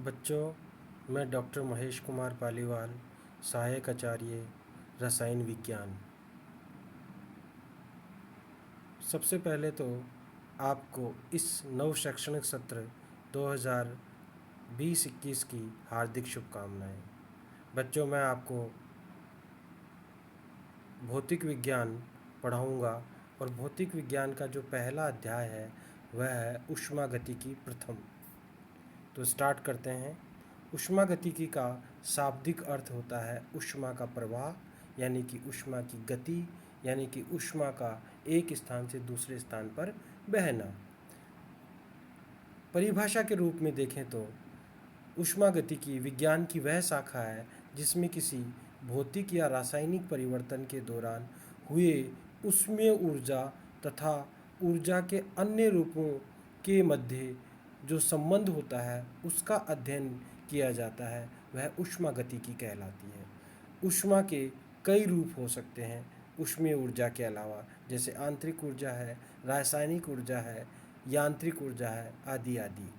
बच्चों, मैं डॉक्टर महेश कुमार पालीवाल, सहायक आचार्य रसायन विज्ञान। सबसे पहले तो आपको इस नव शैक्षणिक सत्र 2020-21 की हार्दिक शुभकामनाएं। बच्चों, मैं आपको भौतिक विज्ञान पढ़ाऊंगा और भौतिक विज्ञान का जो पहला अध्याय है वह है ऊष्मागतिकी प्रथम। तो स्टार्ट करते हैं। ऊष्मागतिकी का शाब्दिक अर्थ होता है ऊष्मा का प्रवाह, यानी कि ऊष्मा की गति, यानी कि ऊष्मा का एक स्थान से दूसरे स्थान पर बहना। परिभाषा के रूप में देखें तो ऊष्मागतिकी विज्ञान की वह शाखा है जिसमें किसी भौतिक या रासायनिक परिवर्तन के दौरान हुए ऊष्मीय ऊर्जा तथा ऊर्जा के अन्य रूपों के मध्य जो संबंध होता है उसका अध्ययन किया जाता है, वह ऊष्मागतिकी कहलाती है। ऊष्मा के कई रूप हो सकते हैं ऊष्मीय ऊर्जा के अलावा, जैसे आंतरिक ऊर्जा है, रासायनिक ऊर्जा है, यांत्रिक ऊर्जा है, आदि आदि।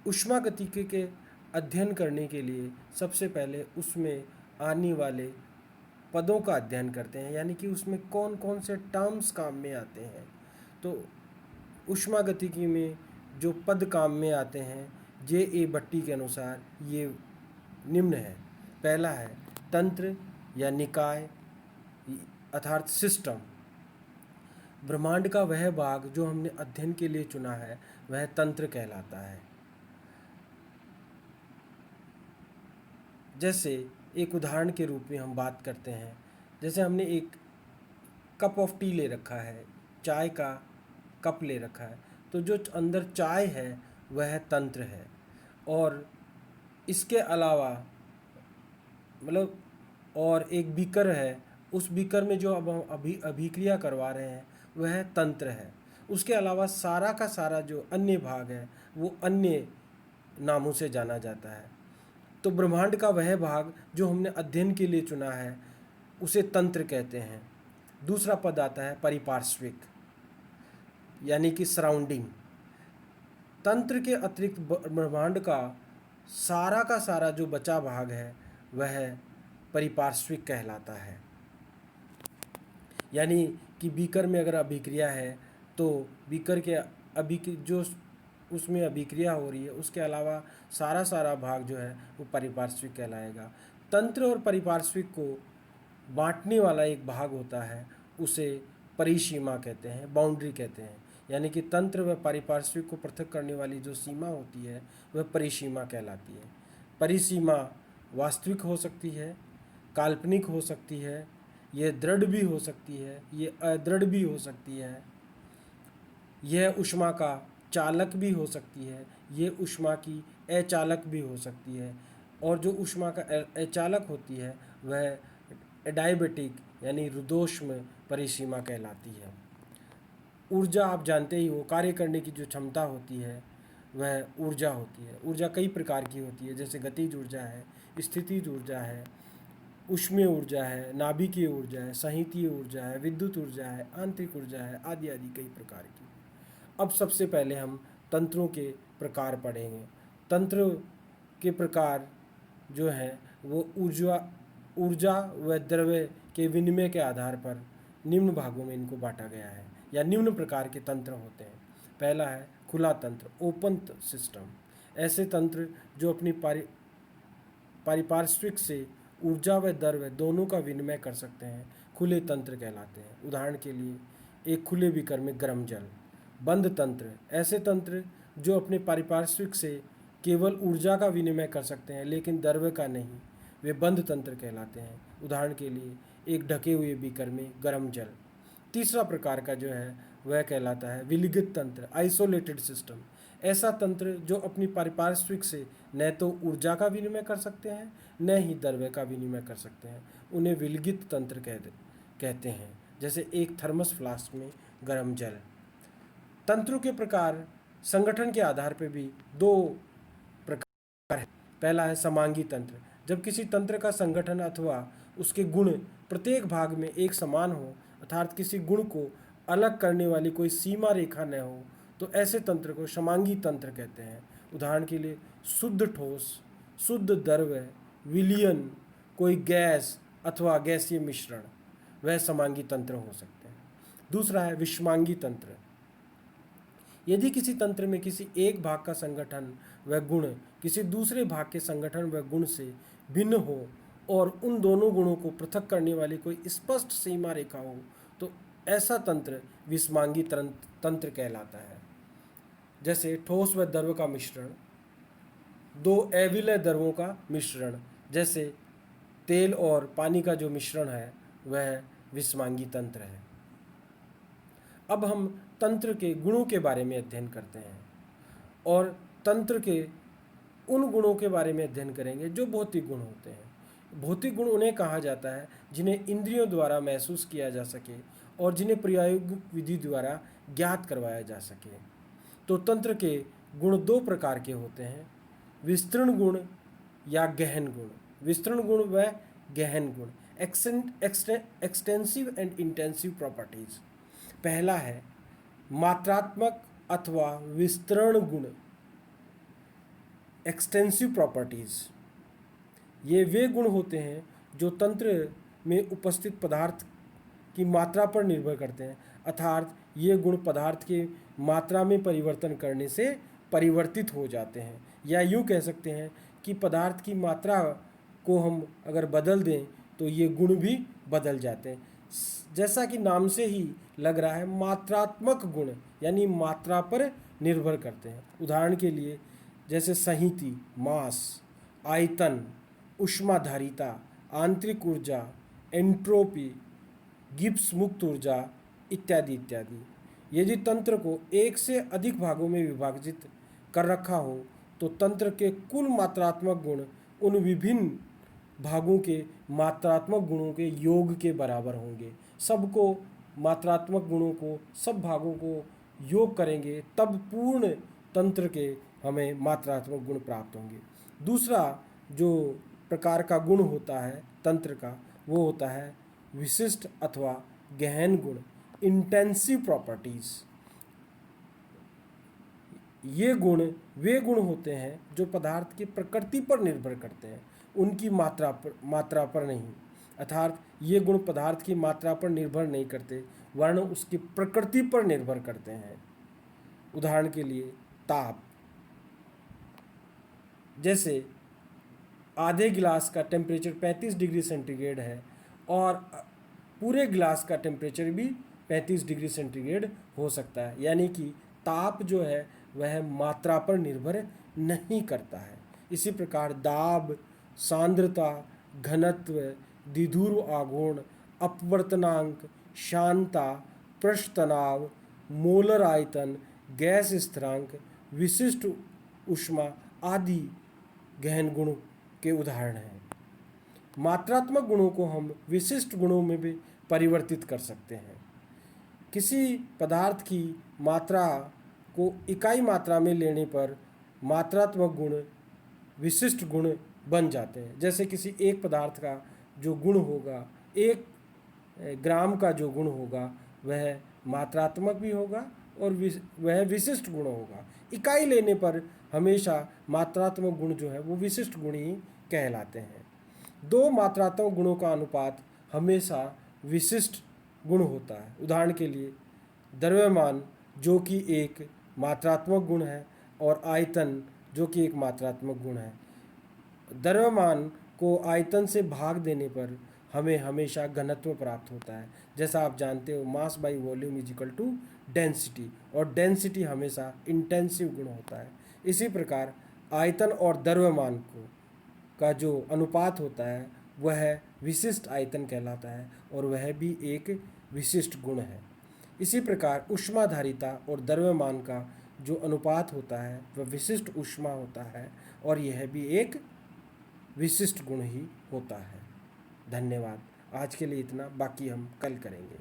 ऊष्मागतिकी के अध्ययन करने के लिए सबसे पहले उसमें आने वाले पदों का अध्ययन करते हैं, यानी कि उसमें कौन कौन से टर्म्स काम में आते हैं। तो ऊष्मागतिकी में जो पद काम में आते हैं J.A. भट्टी के अनुसार ये निम्न है। पहला है तंत्र या निकाय अर्थात सिस्टम। ब्रह्मांड का वह भाग जो हमने अध्ययन के लिए चुना है वह तंत्र कहलाता है। जैसे एक उदाहरण के रूप में हम बात करते हैं, जैसे हमने एक कप ऑफ टी ले रखा है, चाय का कप ले रखा है, तो जो अंदर चाय है वह तंत्र है। और इसके अलावा मतलब और एक बीकर है, उस बीकर में जो अब हम अभिक्रिया करवा रहे हैं वह तंत्र है। उसके अलावा सारा का सारा जो अन्य भाग है वो अन्य नामों से जाना जाता है। तो ब्रह्मांड का वह भाग जो हमने अध्ययन के लिए चुना है उसे तंत्र कहते हैं। दूसरा पद आता है परिपार्श्विक, यानी कि सराउंडिंग। तंत्र के अतिरिक्त ब्रह्मांड का सारा जो बचा भाग है वह परिपार्श्विक कहलाता है। यानी कि बीकर में अगर अभिक्रिया है तो बीकर के जो उसमें अभिक्रिया हो रही है उसके अलावा सारा भाग जो है वो परिपार्श्विक कहलाएगा। तंत्र और परिपार्श्विक को बांटने वाला एक भाग होता है, उसे परिसीमा कहते हैं, बाउंड्री कहते हैं। यानी कि तंत्र व पारिपार्श्विक को पृथक करने वाली जो सीमा होती है वह परिसीमा कहलाती है। परिसीमा वास्तविक हो सकती है, काल्पनिक हो सकती है, यह दृढ़ भी हो सकती है, ये अदृढ़ भी हो सकती है, यह ऊष्मा का चालक भी हो सकती है, ये ऊष्मा की अचालक भी हो सकती है। और जो ऊष्मा का अचालक होती है वह एडायबेटिक यानी रुद्धोष्म परिसीमा कहलाती है। ऊर्जा आप जानते ही हो, कार्य करने की जो क्षमता होती है वह ऊर्जा होती है। ऊर्जा कई प्रकार की होती है, जैसे गतिज ऊर्जा है, स्थितिज ऊर्जा है, ऊष्मीय ऊर्जा है, नाभिकीय ऊर्जा है, संहितीय ऊर्जा है, विद्युत ऊर्जा है, आंतरिक ऊर्जा है, आदि आदि कई प्रकार की। अब सबसे पहले हम तंत्रों के प्रकार पढ़ेंगे। तंत्र के प्रकार जो हैं वो ऊर्जा व द्रव्य के विनिमय के आधार पर निम्न भागों में इनको बांटा गया है, या निम्न प्रकार के तंत्र होते हैं। पहला है खुला तंत्र, ओपन सिस्टम। ऐसे तंत्र जो अपनी पारिपार्श्विक से ऊर्जा व द्रव्य दोनों का विनिमय कर सकते हैं, खुले तंत्र कहलाते हैं। उदाहरण के लिए एक खुले बीकर में गर्म जल। बंद तंत्र, ऐसे तंत्र जो अपने पारिपार्श्विक से केवल ऊर्जा का विनिमय कर सकते हैं लेकिन द्रव्य का नहीं, वे बंद तंत्र कहलाते हैं। उदाहरण के लिए एक ढके हुए बीकर में गर्म जल। तीसरा प्रकार का जो है वह कहलाता है विलगित तंत्र, आइसोलेटेड सिस्टम। ऐसा तंत्र जो अपनी पारिपार्श्विक से न तो ऊर्जा का विनिमय कर सकते हैं न ही द्रव्य का विनिमय कर सकते हैं, उन्हें विलगित तंत्र कहते हैं। जैसे एक थर्मस फ्लास्क में गर्म जल। तंत्रों के प्रकार संगठन के आधार पर भी दो प्रकार है। पहला है समांगी तंत्र। जब किसी तंत्र का संगठन अथवा उसके गुण प्रत्येक भाग में एक समान हो, अर्थात किसी गुण को अलग करने वाली कोई सीमा रेखा न हो, तो ऐसे तंत्र को समांगी तंत्र कहते हैं। उदाहरण के लिए शुद्ध ठोस, शुद्ध द्रव्य, विलयन, कोई गैस अथवा गैसीय मिश्रण, वह समांगी तंत्र हो सकते हैं। दूसरा है विषमांगी तंत्र। यदि किसी तंत्र में किसी एक भाग का संगठन व गुण किसी दूसरे भाग के संगठन व गुण से भिन्न हो और उन दोनों गुणों को पृथक करने वाली कोई स्पष्ट सीमा रेखा हो, तो ऐसा तंत्र विषमांगी तंत्र कहलाता है। जैसे ठोस व द्रव का मिश्रण, दो अविलय द्रवों का मिश्रण, जैसे तेल और पानी का जो मिश्रण है वह विषमांगी तंत्र है। अब हम तंत्र के गुणों के बारे में अध्ययन करते हैं और तंत्र के उन गुणों के बारे में अध्ययन करेंगे जो भौतिक गुण होते हैं। भौतिक गुण उन्हें कहा जाता है जिन्हें इंद्रियों द्वारा महसूस किया जा सके और जिन्हें प्रायोगिक विधि द्वारा ज्ञात करवाया जा सके। तो तंत्र के गुण दो प्रकार के होते हैं, विस्तृण गुण या गहन गुण। विस्तृण गुण व गहन गुण, एक्सटेंसिव एंड इंटेंसिव प्रॉपर्टीज। पहला है मात्रात्मक अथवा विस्तरण गुण, एक्सटेंसिव प्रॉपर्टीज। ये वे गुण होते हैं जो तंत्र में उपस्थित पदार्थ की मात्रा पर निर्भर करते हैं, अर्थात ये गुण पदार्थ के मात्रा में परिवर्तन करने से परिवर्तित हो जाते हैं, या यूँ कह सकते हैं कि पदार्थ की मात्रा को हम अगर बदल दें तो ये गुण भी बदल जाते हैं। जैसा कि नाम से ही लग रहा है, मात्रात्मक गुण यानी मात्रा पर निर्भर करते हैं। उदाहरण के लिए जैसे संहति, मास, आयतन, ऊष्माधारिता, आंतरिक ऊर्जा, एंट्रोपी, गिब्स मुक्त ऊर्जा इत्यादि इत्यादि। यदि तंत्र को एक से अधिक भागों में विभाजित कर रखा हो तो तंत्र के कुल मात्रात्मक गुण उन विभिन्न भागों के मात्रात्मक गुणों के योग के बराबर होंगे। सबको मात्रात्मक गुणों को सब भागों को योग करेंगे तब पूर्ण तंत्र के हमें मात्रात्मक गुण प्राप्त होंगे। दूसरा जो प्रकार का गुण होता है तंत्र का, वो होता है विशिष्ट अथवा गहन गुण, इंटेंसिव प्रॉपर्टीज। ये गुण वे गुण होते हैं जो पदार्थ की प्रकृति पर निर्भर करते हैं, उनकी मात्रा पर नहीं। अर्थात ये गुण पदार्थ की मात्रा पर निर्भर नहीं करते वरन उसकी प्रकृति पर निर्भर करते हैं। उदाहरण के लिए ताप, जैसे आधे गिलास का टेम्परेचर 35 डिग्री सेंटीग्रेड है और पूरे गिलास का टेम्परेचर भी 35 डिग्री सेंटीग्रेड हो सकता है, यानी कि ताप जो है वह मात्रा पर निर्भर नहीं करता है। इसी प्रकार दाब, सांद्रता, घनत्व, द्विध्रुव आघूर्ण, अपवर्तनांक, शांता, पृष्ठ तनाव, मोलर आयतन, गैस स्थिरांक, विशिष्ट ऊष्मा आदि गहन गुण के उदाहरण हैं। मात्रात्मक गुणों को हम विशिष्ट गुणों में भी परिवर्तित कर सकते हैं। किसी पदार्थ की मात्रा को इकाई मात्रा में लेने पर मात्रात्मक गुण विशिष्ट गुण बन जाते हैं। जैसे किसी एक पदार्थ का जो गुण होगा, 1 ग्राम का जो गुण होगा वह मात्रात्मक भी होगा और वह विशिष्ट गुण होगा। इकाई लेने पर हमेशा मात्रात्मक गुण जो है वो विशिष्ट गुण ही कहलाते हैं। दो मात्रात्मक गुणों का अनुपात हमेशा विशिष्ट गुण होता है। उदाहरण के लिए द्रव्यमान जो कि एक मात्रात्मक गुण है और आयतन जो कि एक मात्रात्मक गुण है। द्रव्यमान को आयतन से भाग देने पर हमें हमेशा घनत्व प्राप्त होता है। जैसा आप जानते हो mass by volume is equal to density, और डेंसिटी हमेशा इंटेंसिव गुण होता है। इसी प्रकार आयतन और द्रव्यमान का जो अनुपात होता है वह विशिष्ट आयतन कहलाता है और वह भी एक विशिष्ट गुण है। इसी प्रकार ऊष्माधारिता और द्रव्यमान का जो अनुपात होता है वह विशिष्ट ऊष्मा होता है और यह भी एक विशिष्ट गुण ही होता है। धन्यवाद। आज के लिए इतना, बाकी हम कल करेंगे।